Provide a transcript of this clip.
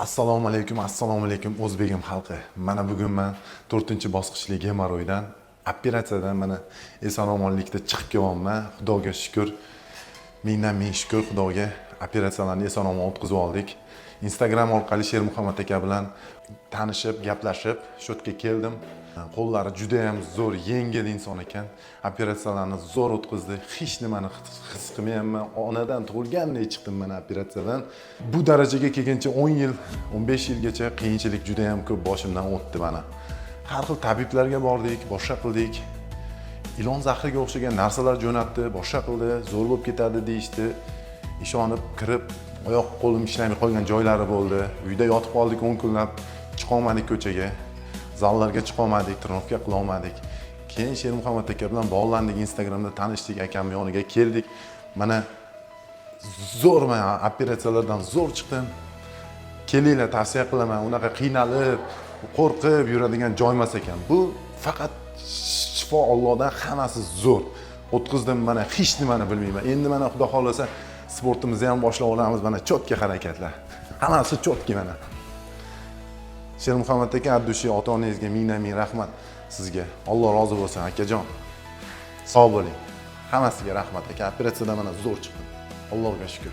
Assalomu alaykum o'zbegim xalqi. Mana bugun men 4-bosqichli gemoroydan operatsiyadan mana eson-omonlikda chiqib kelyapman. Xudoga shukr. Ming shukr Xudoga. Operatsiyalarni eson-omon o'tkazib oldik. Instagram orqali Shermuhammad aka bilan tanishib, gaplashib, shu yerga keldim. Qo'llari juda ham zo'r, yengil inson ekan. Operatsiyalarni zo'r o'tkazdi. Hech nimani his qilmayapman. Onadan tug'ilgandek chiqdim mana operatsiyadan. Bu darajaga kelguncha 10 yil, 15 yilgacha qiyinchilik juda ham ko'p boshimdan o'tdi mana. Har xil tabiblarga bordik, boshqa qildik. Ilon zahriga o'xshagan narsalar jo'natdi, boshqa qildi, zo'r bo'lib ketadi deyishdi. Ishonib kirib, oyoq qo'lim ishlamay qolgan joylari bo'ldi. Uyda yotib qoldik 10 kunlab, chiqa olmadik ko'chaga. Zallarga chiqa olmadik, trenirovka qila olmadik. Keyin Shermuhammad aka bilan bog'landik, Instagramda tanishdik, akamning yoniga keldik. Mana zo'r men operatsiyalardan zo'r chiqdim. Kelinglar, tavsiya qilaman. Unaqa qiynalib, qo'rqib yuradigan joy emas ekan. Bu faqat shifo Allohdan, hammasi zo'r. O'tkazdim mana hech nimani bilmayman. Endi mana Xudo xolasa sportimizni ham boshlab olamiz, mana cho'tka harakatlar. Hammasi cho'tki mana. Shermuhammad aka, Abdushi ota-onangizga ming rahmat sizga. Alloh rozi bo'lsin akajon. Sog' bo'ling. Hammasiga rahmat aka. Operatsiyadan mana zo'r chiqdim. Allohga shukr.